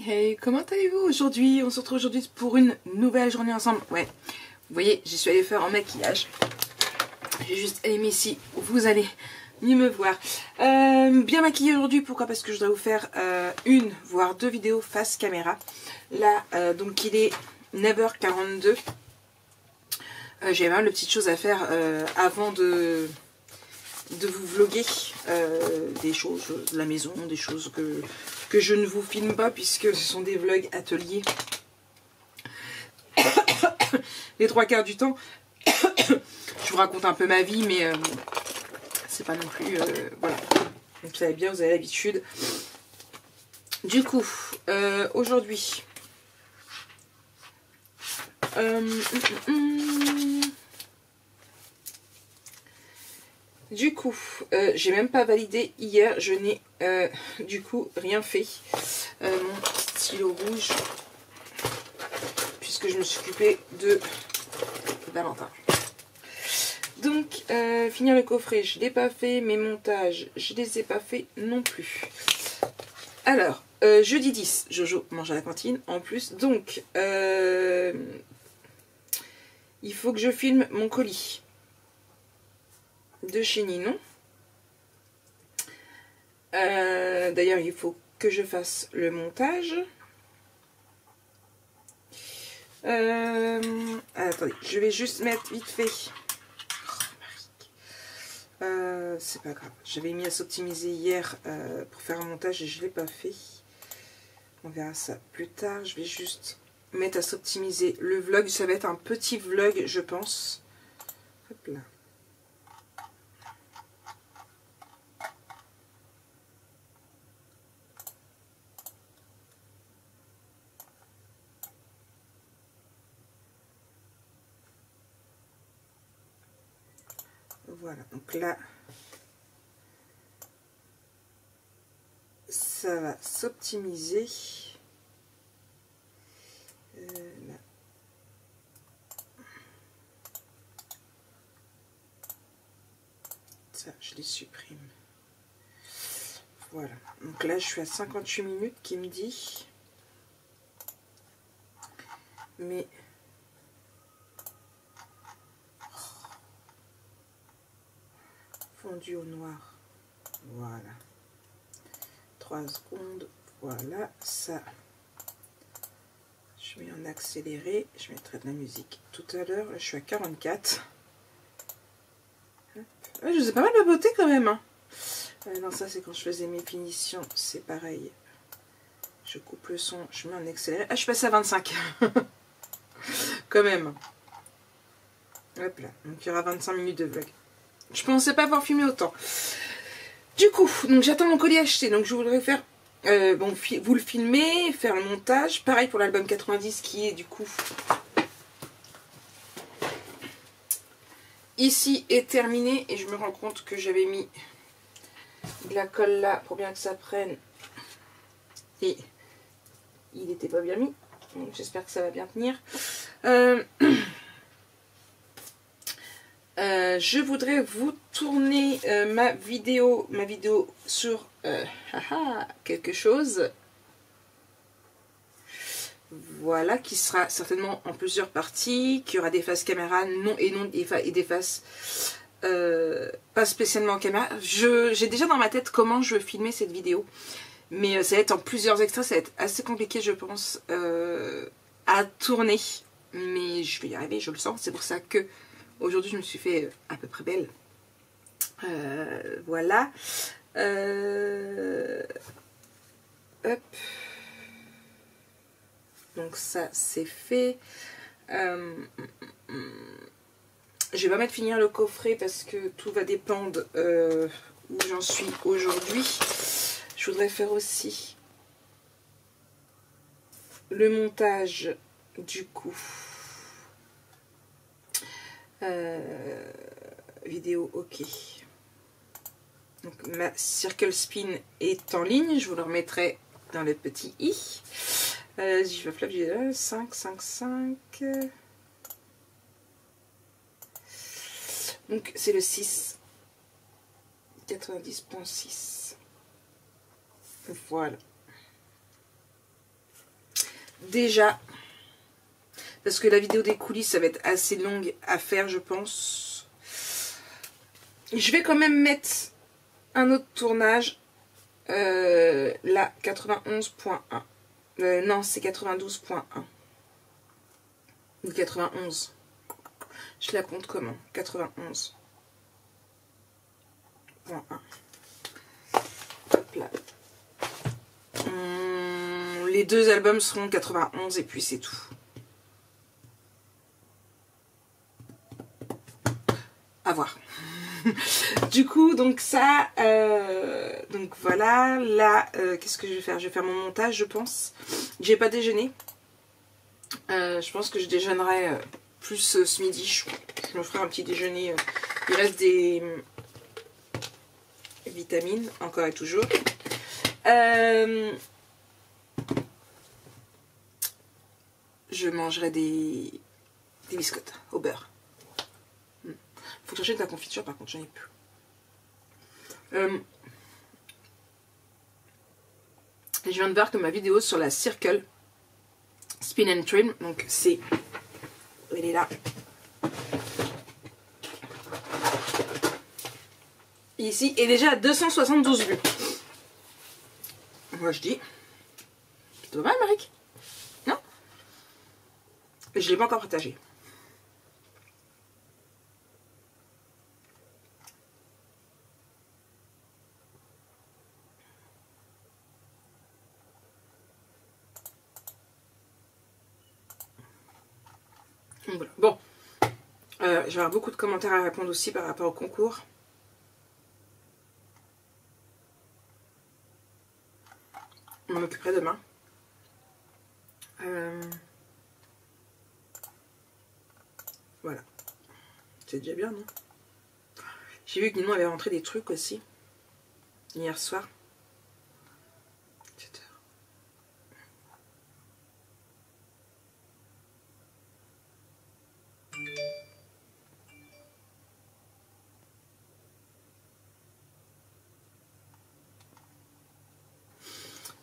Hey, comment allez-vous aujourd'hui? On se retrouve aujourd'hui pour une nouvelle journée ensemble. Ouais, vous voyez, j'y suis allée faire en maquillage. J'ai juste allé ici, vous allez mieux me voir. Bien maquillée aujourd'hui, pourquoi? Parce que je dois vous faire une, voire deux vidéos face caméra. Là, donc il est 9h42. J'ai pas mal de petites choses à faire avant de vous vlogger des choses de la maison, des choses que je ne vous filme pas puisque ce sont des vlogs ateliers. Les trois quarts du temps, je vous raconte un peu ma vie, mais c'est pas non plus... voilà. Donc vous savez bien, vous avez l'habitude. Du coup, aujourd'hui... Du coup, j'ai même pas validé hier, je n'ai du coup rien fait. Mon stylo rouge, puisque je me suis occupée de Valentin. Donc, finir le coffret, je l'ai pas fait. Mes montages, je les ai pas fait non plus. Alors, jeudi 10, Jojo mange à la cantine en plus. Donc, il faut que je filme mon colis de chez Ninon. D'ailleurs, il faut que je fasse le montage. Attendez, je vais juste mettre vite fait. C'est pas grave. J'avais mis à s'optimiser hier pour faire un montage et je l'ai pas fait. On verra ça plus tard. Je vais juste mettre à s'optimiser le vlog. Ça va être un petit vlog, je pense. Hop là. Voilà, donc là, ça va s'optimiser. Là. Ça, je les supprime. Voilà, donc là, je suis à 58 minutes qui me dit. Mais... fondu au noir, voilà, 3 secondes, voilà, ça, je mets en accéléré, je mettrai de la musique tout à l'heure, je suis à 44, je vous ai pas mal papoté quand même, hein. Non, ça c'est quand je faisais mes finitions, c'est pareil, je coupe le son, je mets en accéléré, je suis passée à 25, quand même, hop là, donc il y aura 25 minutes de vlog. Je pensais pas avoir filmé autant. Du coup, donc j'attends mon colis acheté. Donc je voudrais faire, bon, vous le filmer, faire le montage. Pareil pour l'album 90 qui est du coup ici est terminé. Et je me rends compte que j'avais mis de la colle là pour bien que ça prenne. Et il n'était pas bien mis. Donc j'espère que ça va bien tenir. Je voudrais vous tourner ma vidéo sur quelque chose, voilà, qui sera certainement en plusieurs parties, qui aura des faces caméra et des faces pas spécialement en caméra. J'ai déjà dans ma tête comment je veux filmer cette vidéo, mais ça va être en plusieurs extraits, ça va être assez compliqué je pense à tourner, mais je vais y arriver, je le sens. C'est pour ça que aujourd'hui, je me suis fait à peu près belle. Voilà. Hop. Donc ça, c'est fait. Je vais pas mettre finir le coffret parce que tout va dépendre où j'en suis aujourd'hui. Je voudrais faire aussi le montage du coup. Vidéo ok. Donc ma circle spin est en ligne, je vous le remettrai dans le petit i. Je vais flap 5 5 5. Donc c'est le 6 90.6. Voilà. déjà, parce que la vidéo des coulisses, ça va être assez longue à faire, je pense. Je vais quand même mettre un autre tournage, la 91.1. Non, c'est 92.1. Ou 91. Je la compte comment? 91.1. Hop là. Les deux albums seront 91 et puis c'est tout. À voir. Du coup, donc ça, donc voilà. Là, qu'est-ce que je vais faire? Je vais faire mon montage, je pense. J'ai pas déjeuné. Je pense que je déjeunerai plus ce midi. Je me ferai un petit déjeuner. Il reste des vitamines, encore et toujours. Je mangerai des biscottes au beurre. Faut que j'achète de la confiture, par contre, j'en ai plus. Je viens de voir que ma vidéo sur la Circle Spin and Trim, donc c'est... Elle est là. Ici, est déjà à 272 vues. Moi, je dis... C'est pas mal, Maric? Non? Je ne l'ai pas encore partagé. Voilà. Bon, je vais avoir beaucoup de commentaires à répondre aussi par rapport au concours. On m'en occuperai demain. Voilà. C'est déjà bien, non? J'ai vu que Ninon avait rentré des trucs aussi. Hier soir.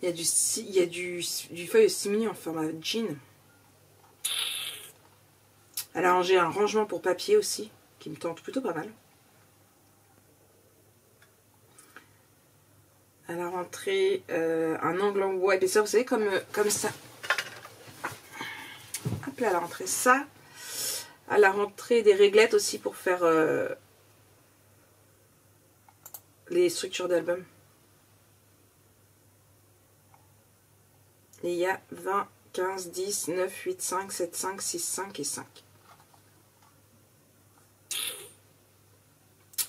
Il y a du feuille simili en format jean. Elle a rangé un rangement pour papier aussi, qui me tente plutôt pas mal. Elle a rentré un angle en bois épaisseur, vous savez, comme ça. Hop là, elle a rentré ça. Elle a rentré des réglettes aussi pour faire les structures d'album. Et il y a 20, 15, 10, 9, 8, 5, 7, 5, 6, 5 et 5.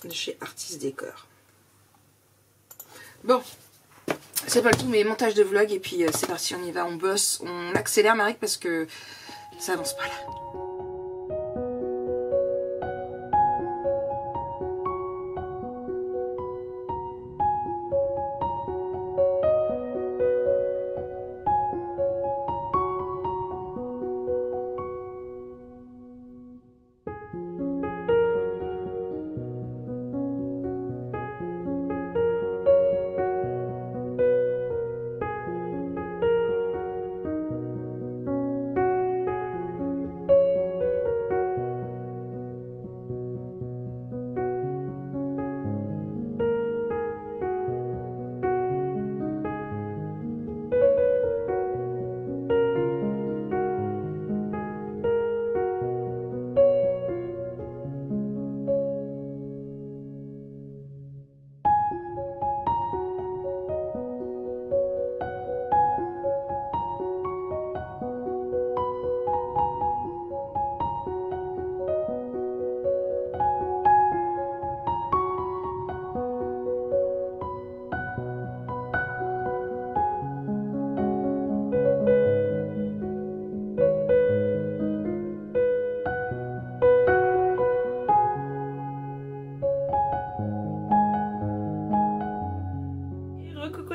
De chez Artist Décor. Bon, c'est pas le tout, mais montage de vlog. Et puis c'est parti, on y va, on bosse, on accélère, Maric, parce que ça avance pas là.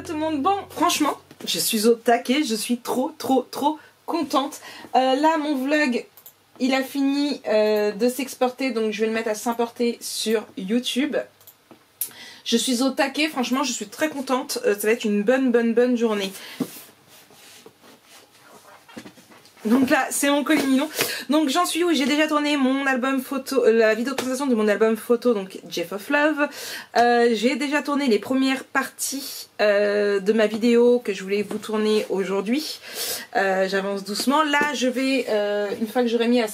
Tout le monde, bon, franchement, je suis au taquet, je suis trop contente. Là, mon vlog, il a fini de s'exporter, donc je vais le mettre à s'importer sur YouTube. Je suis au taquet, franchement, je suis très contente. Ça va être une bonne journée. Donc là, c'est mon colis Ninon. Donc j'en suis où j'ai déjà tourné mon album photo, la vidéo de présentation de mon album photo, donc Jeff of Love. J'ai déjà tourné les premières parties de ma vidéo que je voulais vous tourner aujourd'hui. J'avance doucement. Là, je vais, une fois que j'aurai mis à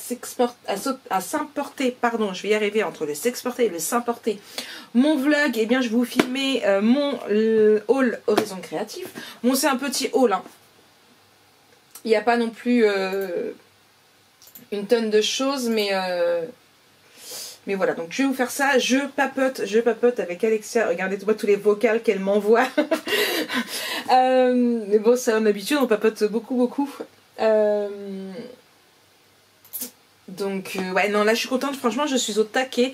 s'importer, pardon, je vais y arriver entre le s'exporter et le s'importer mon vlog, et eh bien je vais vous filmer mon haul Horizon Créatif. Bon, c'est un petit haul, hein. Il n'y a pas non plus une tonne de choses, mais voilà. Donc je vais vous faire ça. Je papote avec Alexia. Regardez-moi tous les vocals qu'elle m'envoie. Mais bon, c'est en habitude, on papote beaucoup. Donc ouais, non, là je suis contente. Franchement, je suis au taquet.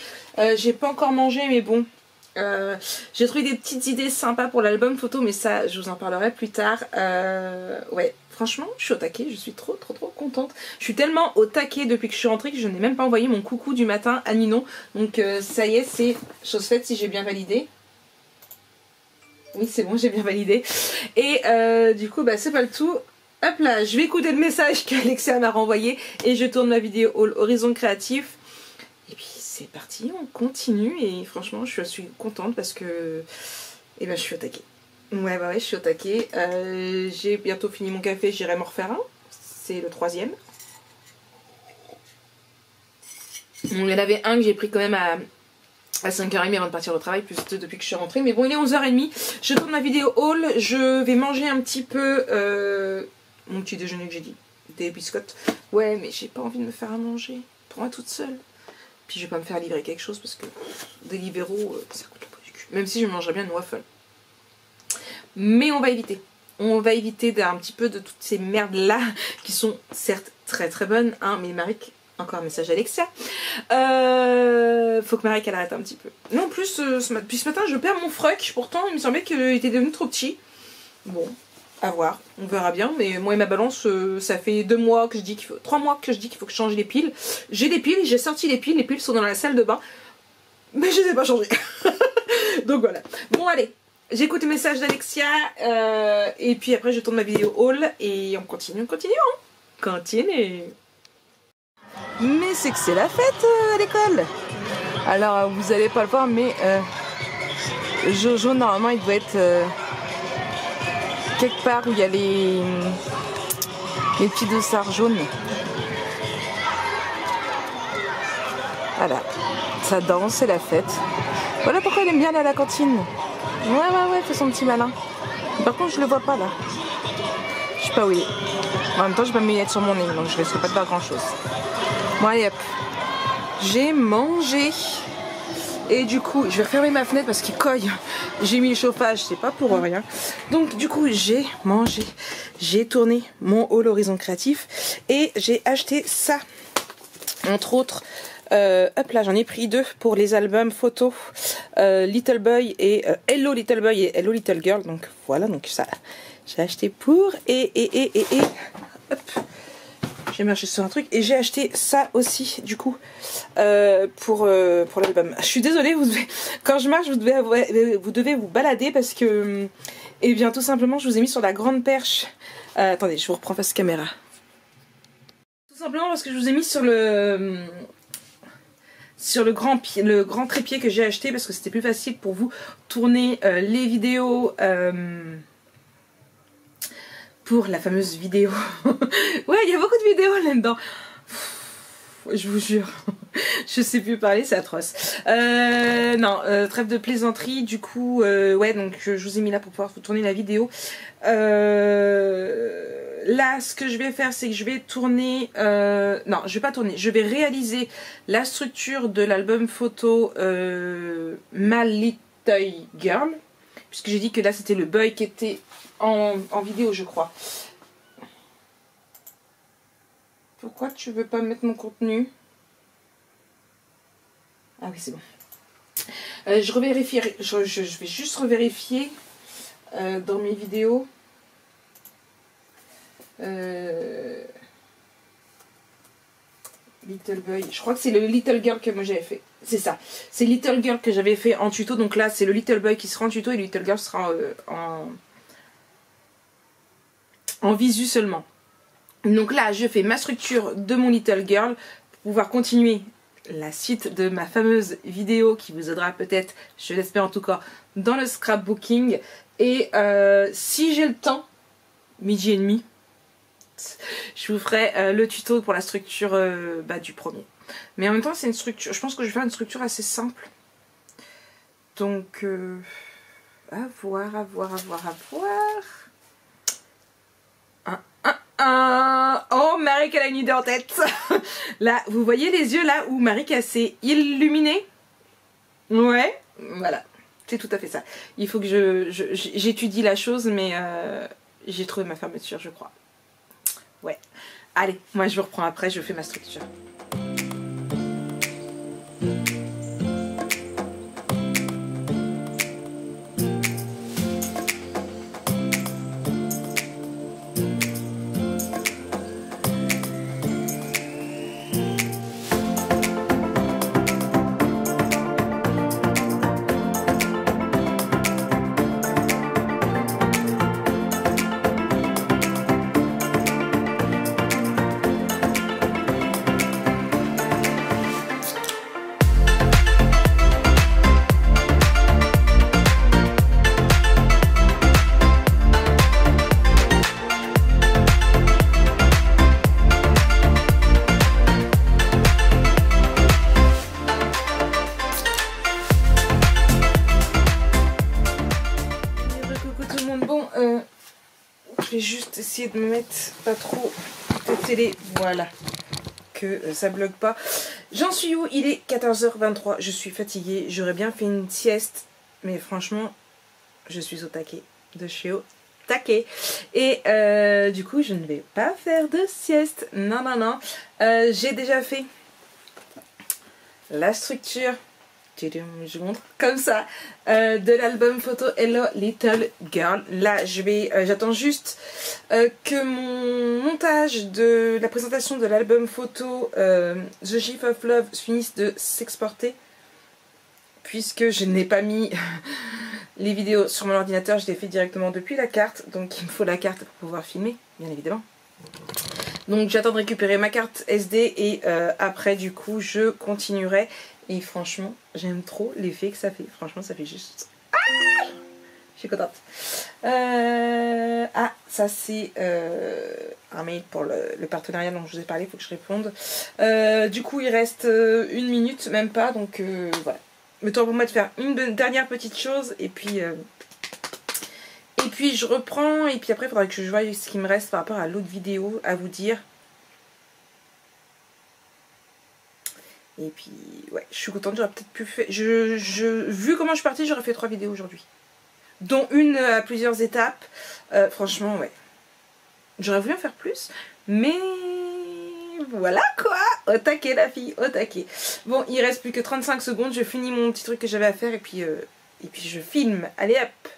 J'ai pas encore mangé, mais bon. J'ai trouvé des petites idées sympas pour l'album photo, mais ça je vous en parlerai plus tard. Ouais, franchement je suis au taquet, je suis trop contente. Je suis tellement au taquet depuis que je suis rentrée que je n'ai même pas envoyé mon coucou du matin à Ninon. Donc ça y est, c'est chose faite si j'ai bien validé. Oui, c'est bon, j'ai bien validé. Et du coup bah c'est pas le tout. Hop là, je vais écouter le message qu'Alexia m'a renvoyé et je tourne ma vidéo Horizon Créatif. Et puis c'est parti, on continue et franchement je suis contente parce que eh ben, je suis au taquet. Ouais, je suis au taquet. J'ai bientôt fini mon café, j'irai m'en refaire un. C'est le 3e. Bon, il y en avait un que j'ai pris quand même à 5h30 avant de partir au travail, plus depuis que je suis rentrée. Mais bon, il est 11h30. Je tourne ma vidéo haul. Je vais manger un petit peu mon petit déjeuner que j'ai dit. Des biscottes. Ouais, mais j'ai pas envie de me faire à manger. Pour moi toute seule. Puis je vais pas me faire livrer quelque chose parce que Deliveroo, ça coûte le prix du cul. Même si je mangerais bien une waffle. Mais on va éviter. On va éviter d'un petit peu de toutes ces merdes là qui sont certes très bonnes. Hein, mais Maric, encore un message à Alexia. Faut que Maric elle arrête un petit peu. Non, en plus, depuis ce matin je perds mon froc. Pourtant il me semblait qu'il était devenu trop petit. Bon, à voir, on verra bien. Mais moi et ma balance, ça fait 2 mois que je dis qu'il faut, 3 mois que je dis qu'il faut que je change les piles. J'ai des piles, j'ai sorti les piles sont dans la salle de bain. Mais je les ai pas changées. Donc voilà. Bon allez, j'écoute le message d'Alexia et puis après je tourne ma vidéo haul et on continue. Continue. Mais c'est que c'est la fête à l'école. Alors vous allez pas le voir mais Jojo normalement il doit être quelque part où il y a les petits dossards jaunes. Voilà, ça danse, c'est la fête. Voilà pourquoi elle aime bien aller à la cantine. Ouais, fait son petit malin. Par contre, je le vois pas là. Je sais pas où il est. En même temps, j'ai pas mes lunettes sur mon nez, donc je risque pas de faire grand chose. Bon, allez hop. J'ai mangé. Et du coup, je vais refermer ma fenêtre parce qu'il cogne. J'ai mis le chauffage, c'est pas pour rien. Donc, du coup, j'ai mangé. J'ai tourné mon haul Horizon Créatif. Et j'ai acheté ça. Entre autres. Hop là, j'en ai pris 2 pour les albums photos Little Boy et Hello Little Boy et Hello Little Girl. Donc voilà, donc ça j'ai acheté pour et hop, j'ai marché sur un truc et j'ai acheté ça aussi du coup pour l'album. Je suis désolée, quand je marche vous devez vous balader parce que eh bien tout simplement je vous ai mis sur la grande perche. Attendez, je vous reprends face caméra. Tout simplement parce que je vous ai mis sur le grand trépied que j'ai acheté parce que c'était plus facile pour vous tourner les vidéos pour la fameuse vidéo. Ouais, il y a beaucoup de vidéos là-dedans. Je vous jure, je sais plus parler, c'est atroce. Non, trêve de plaisanterie, du coup, ouais, donc je vous ai mis là pour pouvoir vous tourner la vidéo. Là, ce que je vais faire, c'est que je vais tourner... non, je vais pas tourner. Je vais réaliser la structure de l'album photo My Little Girl. Puisque j'ai dit que là, c'était le boy qui était en vidéo, je crois. Pourquoi tu veux pas mettre mon contenu? Ah oui, c'est bon. Je revérifierai. Je vais juste revérifier dans mes vidéos. Little Boy, je crois que c'est le Little Girl que moi j'avais fait, c'est ça, c'est Little Girl que j'avais fait en tuto, donc là c'est le Little Boy qui sera en tuto et le Little Girl sera en visu seulement. Donc là, je fais ma structure de mon Little Girl pour pouvoir continuer la suite de ma fameuse vidéo qui vous aidera peut-être, je l'espère en tout cas, dans le scrapbooking. Et si j'ai le temps, midi et demi, je vous ferai le tuto pour la structure du premier. Mais en même temps, c'est une structure, je pense que je vais faire une structure assez simple. Donc, à voir, à voir, à voir, à voir. Oh, Marie qu'elle a une idée en tête. Là, vous voyez les yeux là où Marie s'est illuminée? Ouais, voilà. C'est tout à fait ça. Il faut que j'étudie la chose, mais j'ai trouvé ma fermeture, je crois. Ouais. Allez, moi je vous reprends après, je fais ma structure. Je vais juste essayer de me mettre pas trop de télé, voilà, que ça bloque pas. J'en suis où? Il est 14h23, je suis fatiguée, j'aurais bien fait une sieste, mais franchement, je suis au taquet, de chez au taquet. Et du coup, je ne vais pas faire de sieste, non, non, non. J'ai déjà fait la structure, je vous montre comme ça, de l'album photo Hello Little Girl. Là j'attends juste que mon montage de la présentation de l'album photo The GIF of Love finisse de s'exporter, puisque je n'ai pas mis les vidéos sur mon ordinateur, je les fais directement depuis la carte, donc il me faut la carte pour pouvoir filmer, bien évidemment. Donc j'attends de récupérer ma carte SD et après du coup je continuerai. Et franchement, j'aime trop l'effet que ça fait. Franchement, ça fait juste... Ah, je suis contente. Ah, ça c'est un mail pour le partenariat dont je vous ai parlé. Il faut que je réponde. Du coup, il reste une minute, même pas. Donc voilà. Le temps pour moi de faire une dernière petite chose. Et puis je reprends. Et puis après, il faudra que je voie ce qui me reste par rapport à l'autre vidéo à vous dire. Et puis, ouais, je suis contente, j'aurais peut-être pu faire... Vu comment je suis partie, j'aurais fait 3 vidéos aujourd'hui. Dont une à plusieurs étapes. Franchement, ouais. J'aurais voulu en faire plus. Mais... voilà quoi. Au taquet la fille, au taquet. Bon, il reste plus que 35 secondes. Je finis mon petit truc que j'avais à faire et puis je filme. Allez hop.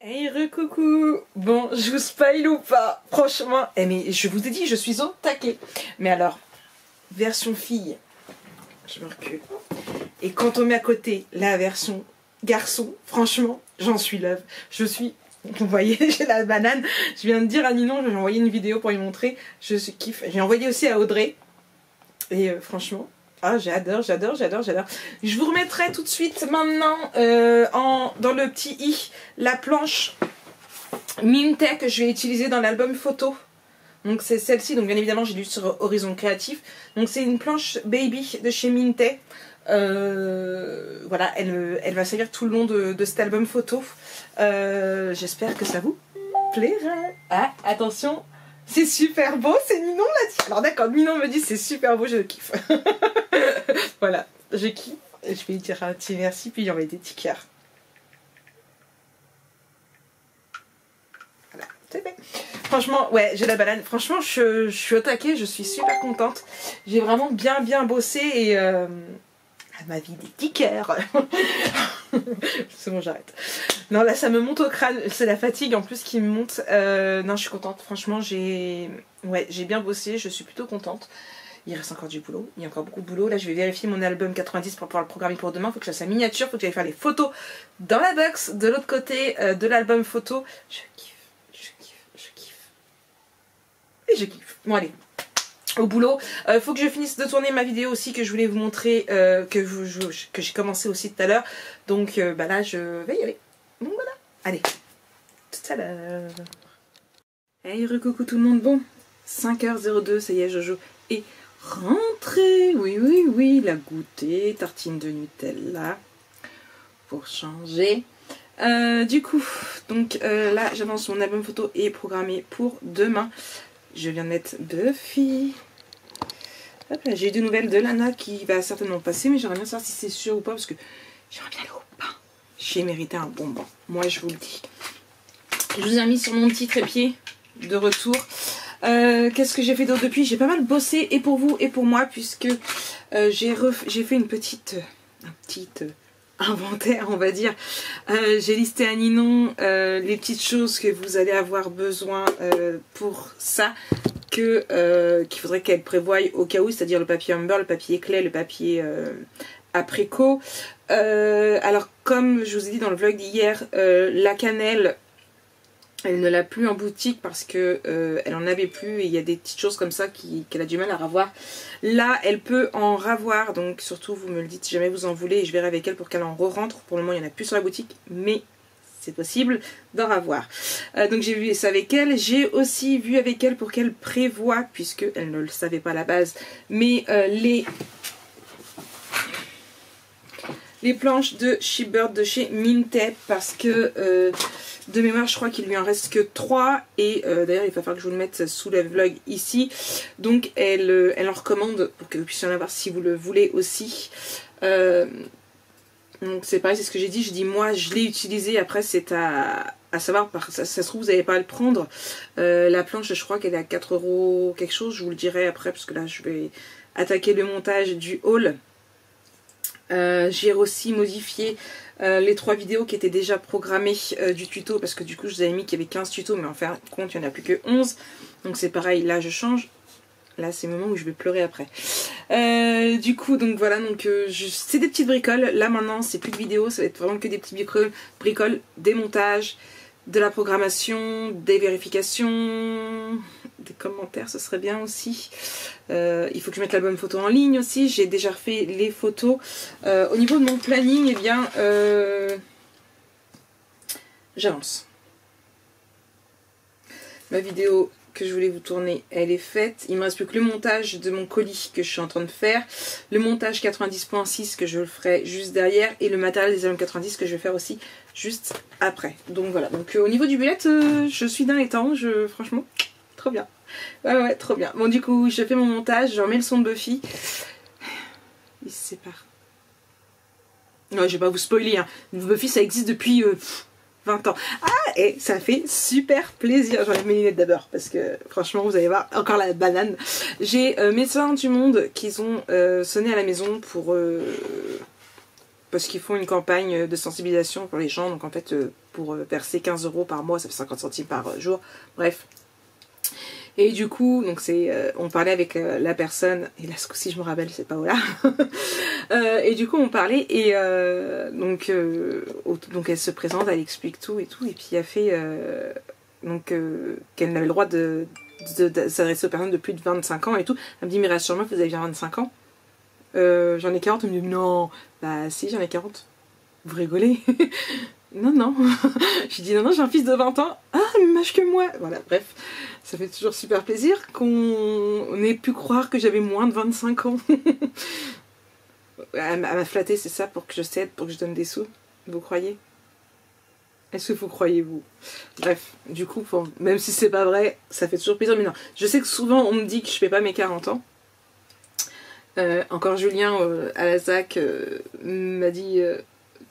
Hey recoucou. Bon, je vous spoil ou pas? Franchement, mais je vous ai dit, je suis au taquet. Mais alors, version fille... Je me recule. Et quand on met à côté la version garçon, franchement, j'en suis love. Je suis... Vous voyez, j'ai la banane. Je viens de dire à Ninon, je vais envoyer une vidéo pour lui montrer. Je kiffe. J'ai envoyé aussi à Audrey. Et franchement, ah, j'adore, j'adore, j'adore, j'adore. Je vous remettrai tout de suite maintenant dans le petit i la planche Mintech que je vais utiliser dans l'album photo. Donc c'est celle-ci, donc bien évidemment j'ai lu sur Horizon Créatif. Donc c'est une planche Baby de chez Mintech. Voilà, elle va servir tout le long de cet album photo. J'espère que ça vous plairait. Ah, attention, c'est super beau, c'est Ninon l'a dit. Alors d'accord, Ninon me dit c'est super beau, je kiffe. Voilà, je kiffe. Je vais lui dire un petit merci, puis il envoie des petits cœurs. Voilà, c'est fait. Franchement, ouais, j'ai la banane. Franchement, je suis au taquet, je suis super contente. J'ai vraiment bien bossé et... à ma vie des petits cœurs. C'est bon, j'arrête. Non, là, ça me monte au crâne. C'est la fatigue en plus qui me monte. Non, je suis contente. Franchement, j'ai bien bossé. Je suis plutôt contente. Il reste encore du boulot. Il y a encore beaucoup de boulot. Là, je vais vérifier mon album 90 pour pouvoir le programmer pour demain. Il faut que je fasse sa miniature. Il faut que j'aille faire les photos dans la box. De l'autre côté de l'album photo. Je kiffe. je kiffe. Bon allez, au boulot. Faut que je finisse de tourner ma vidéo aussi que je voulais vous montrer, que j'ai commencé aussi tout à l'heure. Donc bah là je vais y aller. Donc voilà, allez, tout à l'heure. Hey, recoucou tout le monde. Bon, 5h02, ça y est, Jojo est rentré. Oui, oui, oui, il a goûté, tartine de Nutella pour changer. Du coup, donc là j'avance, mon album photo est programmé pour demain. Je viens de mettre Buffy. J'ai eu des nouvelles de Lana qui va certainement passer, mais j'aimerais bien savoir si c'est sûr ou pas parce que j'aimerais bien aller au pain. J'ai mérité un bonbon, moi je vous le dis. Je vous ai mis sur mon petit trépied de retour. Qu'est-ce que j'ai fait d'autre depuis? J'ai pas mal bossé et pour vous et pour moi puisque j'ai fait un petit inventaire, on va dire. J'ai listé à Ninon les petites choses que vous allez avoir besoin pour ça, qu'il faudrait qu'elle prévoie au cas où, c'est-à-dire le papier Amber, le papier Clay, le papier Apricot. Alors comme je vous ai dit dans le vlog d'hier, la cannelle, elle ne l'a plus en boutique parce que elle en avait plus et il y a des petites choses comme ça qu'elle a du mal à ravoir. Là, elle peut en ravoir, donc surtout vous me le dites si jamais vous en voulez et je verrai avec elle pour qu'elle en re-rentre. Pour le moment, il n'y en a plus sur la boutique, mais c'est possible d'en ravoir. Donc j'ai vu ça avec elle. J'ai aussi vu avec elle pour qu'elle prévoie, puisque elle ne le savait pas à la base, mais les planches de Shipbird de chez Minted parce que de mémoire je crois qu'il lui en reste que 3 et d'ailleurs il va falloir que je vous le mette sous le vlog ici. Donc elle en recommande pour que vous puissiez en avoir si vous le voulez aussi. Donc c'est pareil, c'est ce que j'ai dit, je dis moi je l'ai utilisé, après c'est à savoir, ça se trouve vous n'allez pas à le prendre. La planche je crois qu'elle est à 4 € quelque chose, je vous le dirai après parce que là je vais attaquer le montage du haul. J'ai aussi modifié les 3 vidéos qui étaient déjà programmées du tuto parce que du coup je vous avais mis qu'il y avait 15 tutos mais en fin de compte il n'y en a plus que 11. Donc c'est pareil, là je change. Là c'est le moment où je vais pleurer après. Du coup donc voilà, donc c'est des petites bricoles. Là maintenant c'est plus de vidéos, ça va être vraiment que des petites bricoles, des montages, de la programmation, des vérifications, des commentaires, ce serait bien aussi. Il faut que je mette l'album photo en ligne aussi. J'ai déjà refait les photos. Au niveau de mon planning, eh bien, j'avance. Ma vidéo que je voulais vous tourner, elle est faite. Il me reste plus que le montage de mon colis que je suis en train de faire. Le montage 90.6 que je le ferai juste derrière. Et le matériel des albums 90 que je vais faire aussi juste après. Donc voilà. Donc au niveau du bullet, je suis dans les temps. Franchement, trop bien. Ouais, trop bien. Bon, du coup, je fais mon montage. Je remets le son de Buffy. Ils se séparent. Non, je vais pas vous spoiler. Hein. Buffy, ça existe depuis 20 ans. Ah, et ça fait super plaisir. J'enlève mes lunettes d'abord parce que franchement, vous allez voir encore la banane. J'ai Médecins du Monde qui ont sonné à la maison pour... parce qu'ils font une campagne de sensibilisation pour les gens. Donc en fait, pour verser 15 € par mois, ça fait 50 centimes par jour. Bref. Et du coup, donc on parlait avec la personne, et là ce coup-ci je me rappelle, c'est Paola. Et du coup on parlait et donc elle se présente, elle explique tout et tout, et puis elle fait qu'elle n'avait le droit de s'adresser aux personnes de plus de 25 ans et tout. Elle me dit mais rassure-moi, vous avez bien 25 ans. J'en ai 40, elle me dit non, bah si j'en ai 40. Vous rigolez? Non, non. J'ai dit non, j'ai un fils de 20 ans. Ah, il m'âge que moi. Voilà, bref. Ça fait toujours super plaisir qu'on ait pu croire que j'avais moins de 25 ans. Elle m'a flatté, c'est ça, pour que je cède, pour que je donne des sous. Vous croyez? Est-ce que vous croyez, vous? Bref, du coup, même si c'est pas vrai, ça fait toujours plaisir. Mais non, je sais que souvent, on me dit que je fais pas mes 40 ans. Encore Julien à la ZAC m'a dit...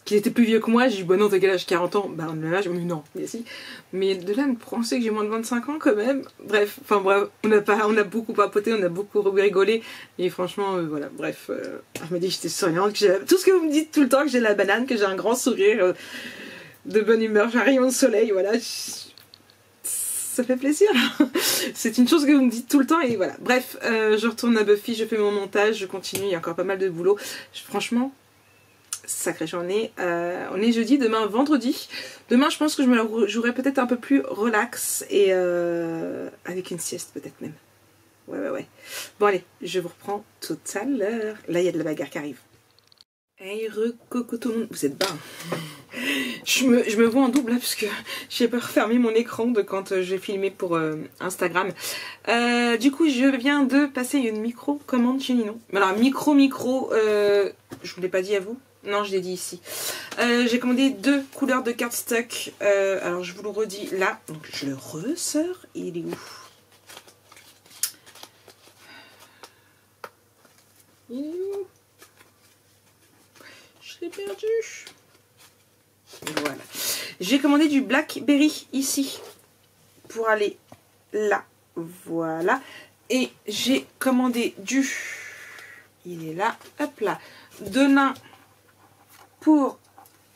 qu'il était plus vieux que moi, j'ai dit bah non t'as quel âge, 40 ans, bah on a le même âge, mais non, mais si, mais de là me penser que j'ai moins de 25 ans quand même, bref, enfin bref, on a beaucoup papoté, on a beaucoup rigolé, et franchement voilà, bref, elle m'a dit que j'étais souriante, que tout ce que vous me dites tout le temps, que j'ai la banane, que j'ai un grand sourire, de bonne humeur, j'ai un rayon de soleil, voilà, ça fait plaisir. C'est une chose que vous me dites tout le temps et voilà, bref, je retourne à Buffy, je fais mon montage, je continue, il y a encore pas mal de boulot, franchement, sacrée journée. On est jeudi, demain vendredi. Demain je pense que je me la jouerai peut-être un peu plus relax et avec une sieste peut-être même. Ouais. Bon allez, je vous reprends tout à l'heure. Là il y a de la bagarre qui arrive. Hey coucou tout le monde, vous êtes bas. Je me vois en double là parce que j'ai pas refermé mon écran de quand j'ai filmé pour Instagram. Du coup je viens de passer une micro-commande chez Ninon. Alors micro, je vous l'ai pas dit à vous. Non, je l'ai dit ici. J'ai commandé 2 couleurs de cardstock. Alors je vous le redis là. Donc je le ressors. Il est où? Il est où? Je l'ai perdu. Voilà. J'ai commandé du Blackberry ici. Pour aller là. Voilà. Et j'ai commandé du... Il est là. Hop là. De nain pour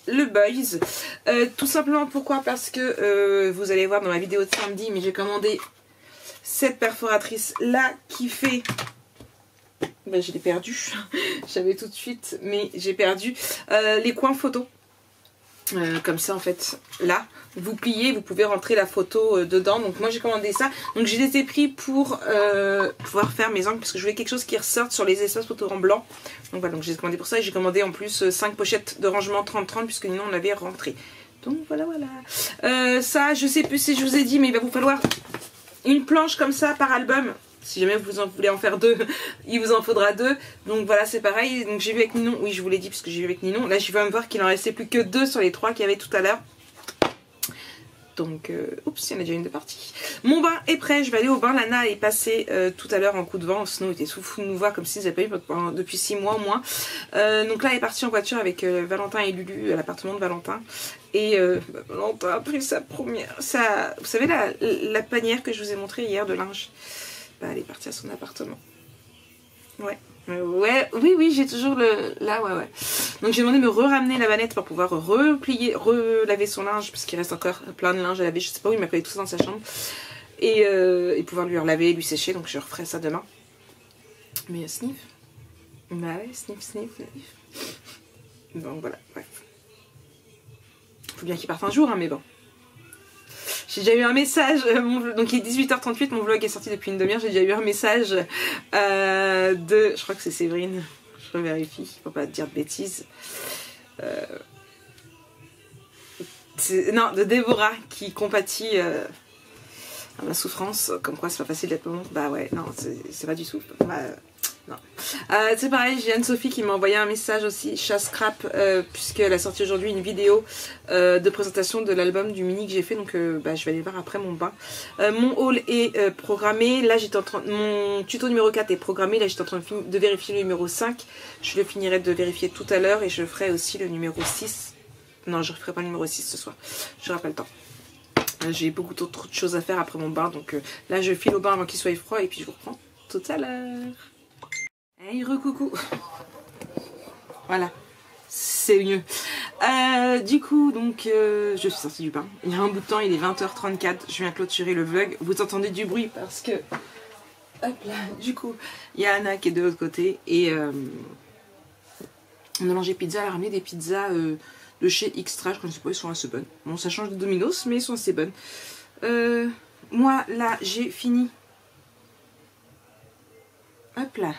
le Boys. Tout simplement pourquoi? Parce que vous allez voir dans ma vidéo de samedi, mais j'ai commandé cette perforatrice là qui fait... Ben, je l'ai perdu. J'avais tout de suite, mais j'ai perdu les coins photo. Comme ça en fait, là vous pliez, vous pouvez rentrer la photo dedans. Donc moi j'ai commandé ça, donc j'ai des prix pour pouvoir faire mes angles parce que je voulais quelque chose qui ressorte sur les espaces photos en blanc. Donc voilà, donc j'ai commandé pour ça et j'ai commandé en plus 5 pochettes de rangement 30-30 puisque sinon on avait rentré. Donc voilà. Ça je sais plus si je vous ai dit, mais il va vous falloir une planche comme ça par album. Si jamais vous en voulez en faire 2, il vous en faudra 2. Donc voilà, c'est pareil. Donc j'ai vu avec Ninon, oui je vous l'ai dit puisque j'ai vu avec Ninon. Là je viens de voir qu'il en restait plus que 2 sur les 3 qu'il y avait tout à l'heure. Donc, oups, il y en a déjà une de partie. Mon bain est prêt, je vais aller au bain. Lana est passée tout à l'heure en coup de vent. Snow était tout fou de nous voir comme si ils n'avaient pas eu depuis 6 mois au moins. Donc là elle est partie en voiture avec Valentin et Lulu à l'appartement de Valentin. Et Valentin a pris sa première... vous savez la panière que je vous ai montrée hier de linge. Elle est partie à son appartement. Oui, j'ai toujours le... Là, ouais. Donc j'ai demandé de me ramener la vanette pour pouvoir replier, relaver son linge, parce qu'il reste encore plein de linge à laver. Je sais pas où il m'a collé tout ça dans sa chambre. Et pouvoir lui relaver, lui sécher, donc je referai ça demain. Mais sniff. Bah ouais, sniff. Bon, voilà, bref. Faut bien qu'il parte un jour, hein, mais bon. J'ai déjà eu un message, donc il est 18h38, mon vlog est sorti depuis une demi-heure, j'ai déjà eu un message de, je crois que c'est Séverine, je revérifie pour pas dire de bêtises. Non, de Déborah qui compatit à ma souffrance, comme quoi c'est pas facile d'être maman. Bah ouais, non, c'est pas du tout. Non. C'est pareil, j'ai Anne-Sophie qui m'a envoyé un message aussi, Chasse-Crap, puisqu'elle a sorti aujourd'hui une vidéo de présentation de l'album du mini que j'ai fait, donc je vais aller voir après mon bain. Mon haul est programmé, là j'étais en train, mon tuto numéro 4 est programmé, là j'étais en train de vérifier le numéro 5, je le finirai de vérifier tout à l'heure et je ferai aussi le numéro 6. Non, je ne ferai pas le numéro 6 ce soir, je n'aurai pas le temps. J'ai beaucoup trop de choses à faire après mon bain, donc là je file au bain avant qu'il soit froid et puis je vous reprends tout à l'heure. Hey, recoucou. Voilà, c'est mieux. Du coup, donc, je suis sortie du bain. Il y a un bout de temps, il est 20h34. Je viens clôturer le vlog. Vous entendez du bruit parce que... Hop là, du coup, il y a Anna qui est de l'autre côté. Et on a mangé pizza. Elle a ramené des pizzas de chez Extra. Je ne sais pas, ils sont assez bonnes. Bon, ça change de Domino's, mais ils sont assez bonnes. Moi, là, j'ai fini. Hop là.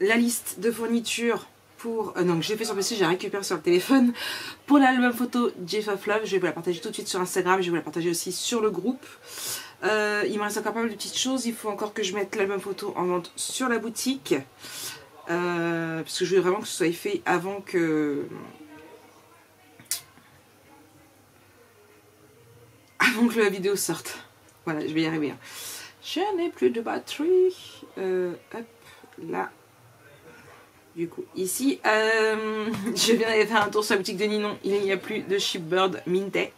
La liste de fournitures pour... donc j'ai fait sur le PC, j'ai récupéré sur le téléphone pour l'album photo Jeff of Love. Je vais vous la partager tout de suite sur Instagram, je vais vous la partager aussi sur le groupe. Il me reste encore pas mal de petites choses, il faut encore que je mette l'album photo en vente sur la boutique. Parce que je veux vraiment que ce soit fait avant que... la vidéo sorte. Voilà, je vais y arriver. Je n'ai plus de batterie. Hop, là. Du coup, ici, je viens d'aller faire un tour sur la boutique de Ninon. Il n'y a plus de Shipbird Minté.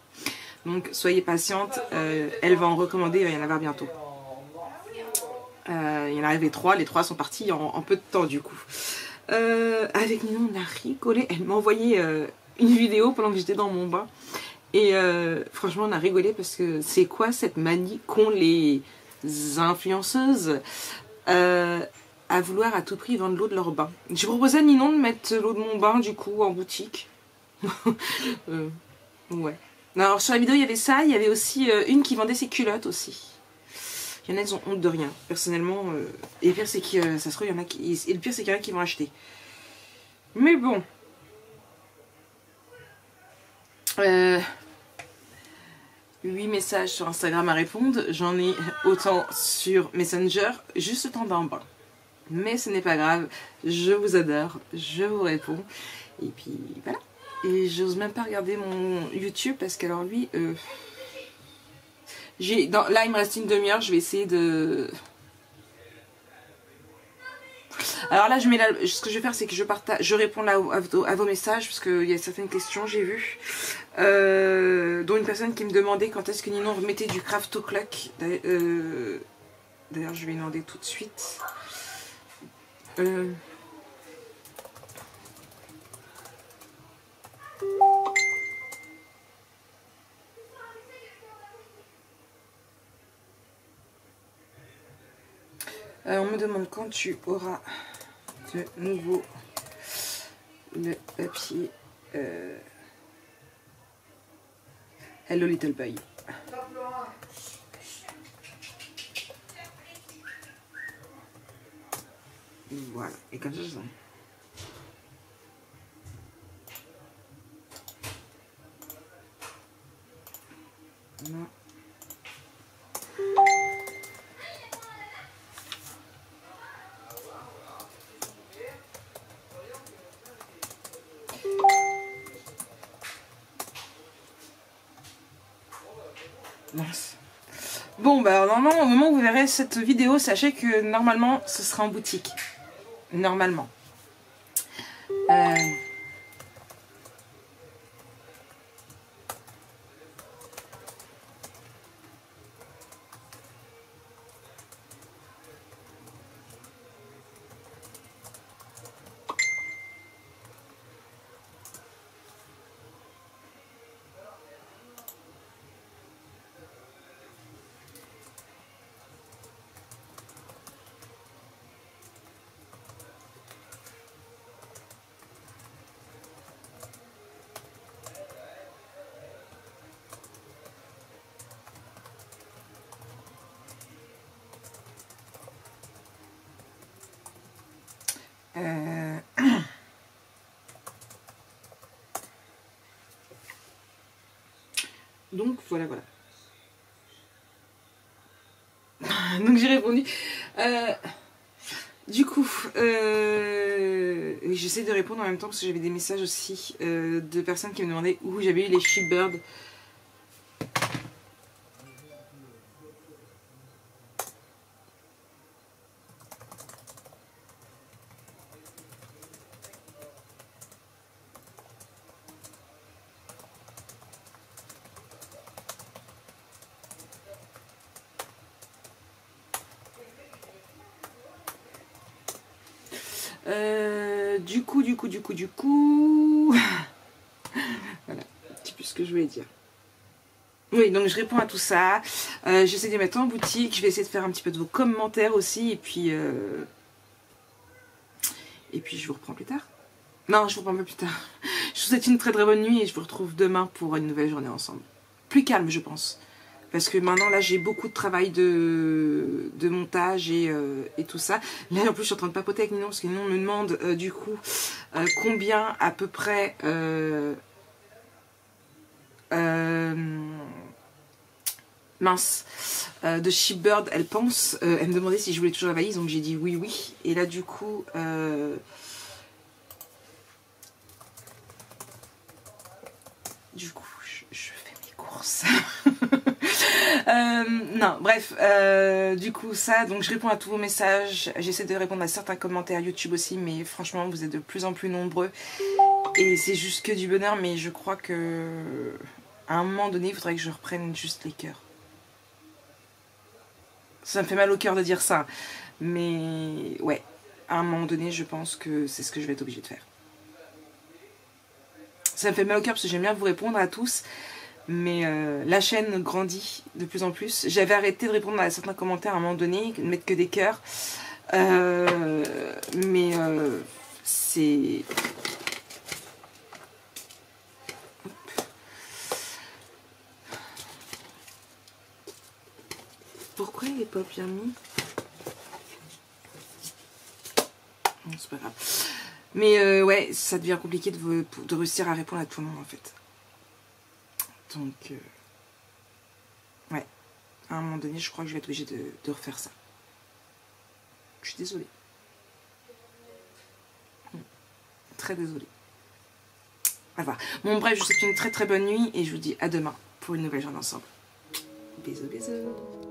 Donc, soyez patiente. Elle va en recommander. Il va y en avoir bientôt. Il y en arrive les 3. Les 3 sont partis en peu de temps, du coup. Avec Ninon, on a rigolé. Elle m'a envoyé une vidéo pendant que j'étais dans mon bain. Et franchement, on a rigolé parce que c'est quoi cette manie qu'ont les influenceuses à vouloir à tout prix vendre l'eau de leur bain. J'ai proposé à Ninon de mettre l'eau de mon bain du coup en boutique. Ouais. Alors sur la vidéo il y avait ça, il y avait aussi une qui vendait ses culottes aussi. Il y en a, elles ont honte de rien, personnellement. Et le pire c'est que ça se trouve, il y en a qui. Et le pire c'est qu'il y en a qui vont acheter. Mais bon. 8 messages sur Instagram à répondre. J'en ai autant sur Messenger, juste le temps d'un bain. Mais ce n'est pas grave, je vous adore, je vous réponds. Et puis voilà. Et j'ose même pas regarder mon YouTube parce qu'alors lui... là il me reste une demi-heure, je vais essayer de... Alors là, ce que je vais faire, c'est que je réponds là à vos messages, parce qu'il y a certaines questions, j'ai vu. Dont une personne qui me demandait quand est-ce que Ninon remettait du craft au clock. D'ailleurs, je vais lui demander tout de suite. On me demande quand tu auras de nouveau le papier. Hello little boy. Voilà, et comme ça, je sens. Non. Mince. Bon, bah normalement, au moment où vous verrez cette vidéo, sachez que normalement, ce sera en boutique. Normalement. Donc voilà. Donc j'ai répondu. Du coup, j'essaie de répondre en même temps parce que j'avais des messages aussi de personnes qui me demandaient où j'avais eu les Sheepbird. Du coup... Voilà, un petit peu ce que je voulais dire. Oui, donc je réponds à tout ça. J'essaie de les mettre en boutique. Je vais essayer de faire un petit peu de vos commentaires aussi. Et puis je vous reprends plus tard. Non, je vous reprends pas plus tard. Je vous souhaite une très très bonne nuit et je vous retrouve demain pour une nouvelle journée ensemble. Plus calme, je pense. Parce que maintenant, là, j'ai beaucoup de travail de montage et tout ça. Là, en plus, je suis en train de papoter avec Ninon parce que Ninon me demande, du coup, combien à peu près... de Sheepbird, elle pense. Elle me demandait si je voulais toujours la valise, donc j'ai dit oui. Et là, du coup... je fais mes courses. Non, bref, du coup ça, donc je réponds à tous vos messages, j'essaie de répondre à certains commentaires YouTube aussi, mais franchement vous êtes de plus en plus nombreux et c'est juste que du bonheur, mais je crois que à un moment donné il faudrait que je reprenne juste les cœurs. Ça me fait mal au cœur de dire ça, mais ouais, à un moment donné je pense que c'est ce que je vais être obligée de faire. Ça me fait mal au cœur parce que j'aime bien vous répondre à tous. Mais la chaîne grandit de plus en plus. J'avais arrêté de répondre à certains commentaires à un moment donné, de mettre que des cœurs. Mais c'est... Pourquoi il n'est pas bien mis? Bon, c'est pas grave. Mais ouais, ça devient compliqué de réussir à répondre à tout le monde en fait. Donc, ouais. À un moment donné, je crois que je vais être obligée de refaire ça. Je suis désolée. Très désolée. À voir. Bon, bref, je vous souhaite une très très bonne nuit et je vous dis à demain pour une nouvelle journée ensemble. Bisous, bisous.